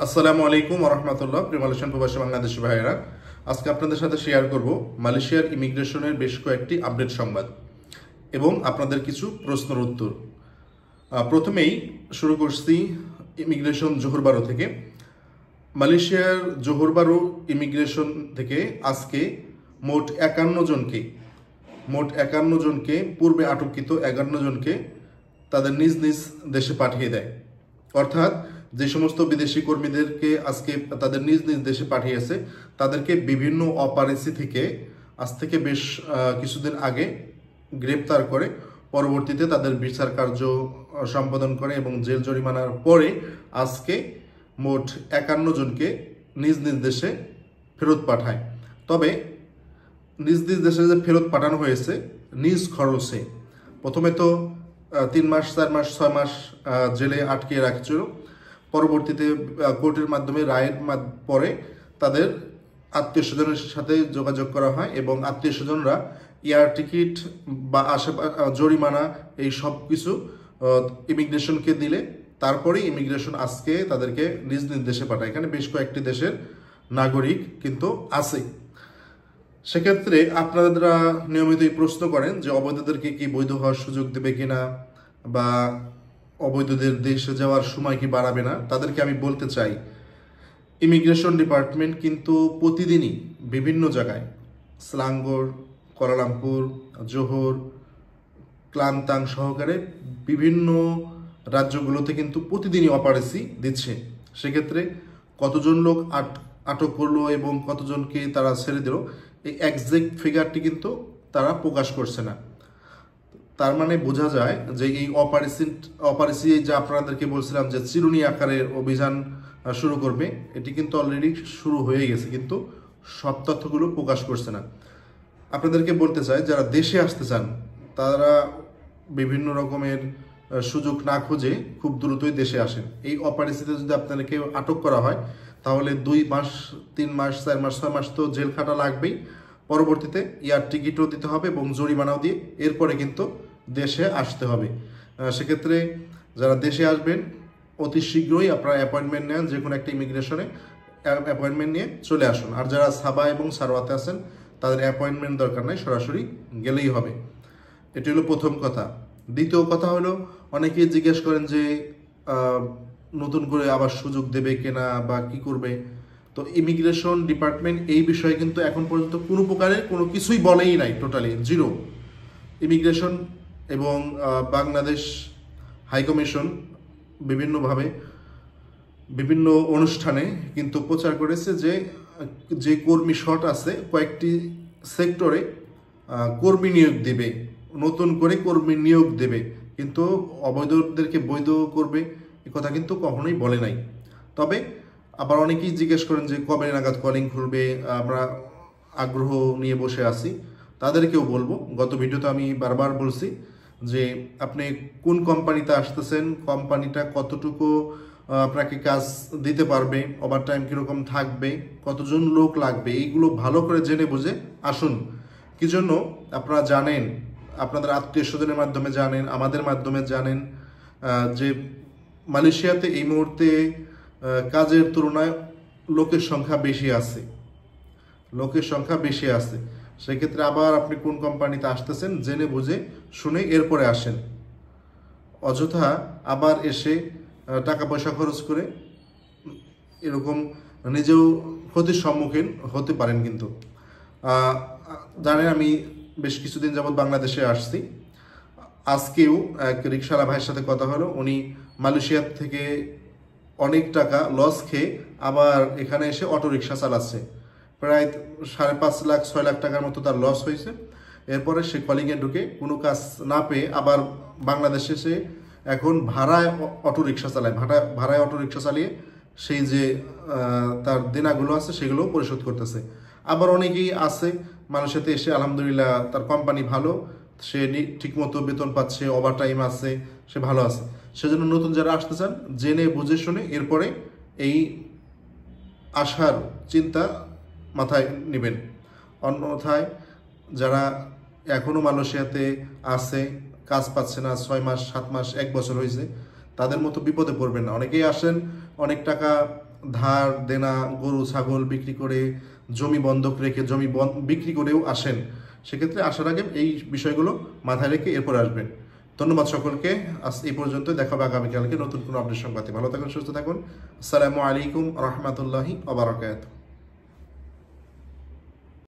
আসসালামু আলাইকুম ওয়া রাহমাতুল্লাহ। প্রিয় মালয়েশিয়ান প্রবাসী বাংলাদেশি ভাইয়েরা, আজকে আপনাদের সাথে শেয়ার করব মালয়েশিয়ার ইমিগ্রেশনের বেশ কয়েকটি আপডেট সংবাদ এবং আপনাদের কিছু প্রশ্নের উত্তর। প্রথমেই শুরু করছি ইমিগ্রেশন জোহর বারো থেকে। মালয়েশিয়ার জোহর বারো ইমিগ্রেশন থেকে আজকে মোট 51 জনকে পূর্বে আটককৃত 51 জনকে তাদের নিজ নিজ দেশে পাঠিয়ে দেয়। অর্থাৎ যে সমস্ত বিদেশি কর্মীদেরকে আজকে তাদের নিজ নিজ দেশে পাঠিয়েছে তাদেরকে বিভিন্ন অপারেসি থেকে আজ থেকে বেশ কিছুদিন আগে গ্রেপ্তার করে পরবর্তীতে তাদের বিচার কার্য সম্পাদন করে এবং জেল জরিমানার পরে আজকে মোট 51 জনকে নিজ নিজ দেশে ফেরত পাঠায়। তবে নিজ নিজ দেশে যে ফেরত পাঠানো হয়েছে নিজ খরচে, প্রথমে তো 3 মাস 4 মাস 6 মাস জেলে আটকে রাখছিল, পরবর্তীতে কোর্টের মাধ্যমে রায়ের পরে তাদের আত্মীয় স্বজনের সাথে যোগাযোগ করা হয় এবং আত্মীয় স্বজনরা এয়ার টিকিট বা জরিমানা এই সব কিছু ইমিগ্রেশনকে দিলে তারপরে ইমিগ্রেশন আজকে তাদেরকে নিজ নিজ দেশে পাঠায়। এখানে বেশ কয়েকটি দেশের নাগরিক কিন্তু আছে। সেক্ষেত্রে আপনারা নিয়মিতই প্রশ্ন করেন যে অবৈধদেরকে কি বৈধ হওয়ার সুযোগ দেবে কিনা বা অবৈধদের দেশে যাওয়ার সময় কি বাড়াবে না। তাদেরকে আমি বলতে চাই, ইমিগ্রেশন ডিপার্টমেন্ট কিন্তু প্রতিদিনই বিভিন্ন জায়গায় স্লাঙ্গোর, কুয়ালালামপুর, জোহর, ক্লান্তাং সহকারে বিভিন্ন রাজ্যগুলোতে কিন্তু প্রতিদিনই অপারেসি দিচ্ছে। সেক্ষেত্রে কতজন লোক আটক করলো এবং কতজনকে তারা ছেড়ে দিল এই একজ্যাক্ট ফিগারটি তারা প্রকাশ করছে না। তার মানে বোঝা যায় যে এই অপারেসি যা আপনাদেরকে বলছিলাম যে চিরুনি আকারের অভিযান শুরু করবে, এটি কিন্তু অলরেডি শুরু হয়ে গেছে, কিন্তু সব তথ্যগুলো প্রকাশ করছে না। আপনাদেরকে বলতে চাই, যারা দেশে আসতে চান তারা বিভিন্ন রকমের সুযোগ না খুঁজে খুব দ্রুতই দেশে আসেন। এই অপারেসিতে যদি আপনাদেরকে আটক করা হয় তাহলে 2 মাস 3 মাস 4 মাস 6 মাস তো জেল খাটা লাগবেই, পরবর্তীতে এয়ার টিকিটও দিতে হবে এবং জরিমানাও দিয়ে এরপরে কিন্তু দেশে আসতে হবে। সেক্ষেত্রে যারা দেশে আসবেন অতি শীঘ্রই আপনারা অ্যাপয়েন্টমেন্ট নেন, যে কোনো একটা ইমিগ্রেশনে অ্যাপয়েন্টমেন্ট নিয়ে চলে আসুন। আর যারা সাবা এবং সারওয়াতে আছেন তাদের অ্যাপয়েন্টমেন্ট দরকার নাই, সরাসরি গেলেই হবে। এটি হলো প্রথম কথা। দ্বিতীয় কথা হলো, অনেকেই জিজ্ঞেস করেন যে নতুন করে আবার সুযোগ দেবে কিনা বা কি করবে। তো ইমিগ্রেশন ডিপার্টমেন্ট এই বিষয়ে কিন্তু এখন পর্যন্ত কোনো প্রকারের কোনো কিছুই বলেই নাই, টোটালি জিরো। ইমিগ্রেশন এবং বাংলাদেশ হাইকমিশন বিভিন্নভাবে বিভিন্ন অনুষ্ঠানে কিন্তু প্রচার করেছে যে কর্মী শর্ট আছে কয়েকটি সেক্টরে কর্মী নিয়োগ দেবে, নতুন করে কর্মী নিয়োগ দেবে, কিন্তু অবৈধদেরকে বৈধ করবে এ কথা কিন্তু কখনোই বলে নাই। তবে আবার অনেকেই জিজ্ঞেস করেন যে কবে নাগাদ কলিং খুলবে, আমরা আগ্রহ নিয়ে বসে আছি। তাদেরকেও বলবো, গত ভিডিওতে আমি বারবার বলছি যে আপনি কোন কোম্পানিতে আসতেছেন, কোম্পানিটা কতটুকু আপনাকে কাজ দিতে পারবে, ওভারটাইম কীরকম থাকবে, কতজন লোক লাগবে, এইগুলো ভালো করে জেনে বুঝে আসুন। কি জন্য আপনারা জানেন, আপনাদের আত্মীয় স্বজনের মাধ্যমে জানেন, আমাদের মাধ্যমে জানেন যে মালয়েশিয়াতে এই মুহূর্তে কাজের তুলনায় লোকের সংখ্যা বেশি আছে। সেক্ষেত্রে আবার আপনি কোন কোম্পানিতে আসতেছেন জেনে বুঝে শুনে এরপরে আসেন। অযথা আবার এসে টাকা পয়সা খরচ করে এরকম নিজেও ক্ষতির সম্মুখীন হতে পারেন। কিন্তু জানেন, আমি বেশ কিছুদিন যাবৎ বাংলাদেশে আসছি। আজকেও এক রিক্সাওয়ালা ভাইয়ের সাথে কথা হলো, উনি মালয়েশিয়া থেকে অনেক টাকা লস খেয়ে আবার এখানে এসে অটো রিক্সা চালাচ্ছে। প্রায় 5.5 লাখ 6 লাখ টাকার মতো তার লস হয়েছে। এরপরে সে কলিংয়ে ঢুকে কোনো কাজ না পেয়ে আবার বাংলাদেশে সে এখন ভাড়ায় অটো রিক্সা চালিয়ে সেই যে তার দেনাগুলো আছে সেগুলো পরিশোধ করতেছে। আবার অনেকেই আছে মানুষের এসে আলহামদুলিল্লাহ তার কোম্পানি ভালো, সে ঠিকমতো বেতন পাচ্ছে, ওভারটাইম আছে, সে ভালো আছে। সেজন্য নতুন যারা আসতে চান জেনে বুঝে শুনে এরপরে এই আসার চিন্তা মাথায় নেবেন। অন্যথায় যারা এখনও মালয়েশিয়াতে আছে, কাজ পাচ্ছে না, 6 মাস 7 মাস 1 বছর হয়েছে, তাদের মতো বিপদে পড়বেন না। অনেকেই আসেন, অনেক টাকা ধার দেনা, গরু ছাগল বিক্রি করে, জমি বন্ধক রেখে জমি বিক্রি করেও আসেন, সেক্ষেত্রে আসার আগে এই বিষয়গুলো মাথায় রেখে এরপর আসবেন। ধন্যবাদ সকলকে। আজ এই পর্যন্ত, দেখা হবে আগামীকালকে নতুন কোনো আপডেট সংবাদে। ভালো থাকুন, সুস্থ থাকুন। আসসালামু আলাইকুম রহমতুল্লাহি ওয়া বারাকাতুহু।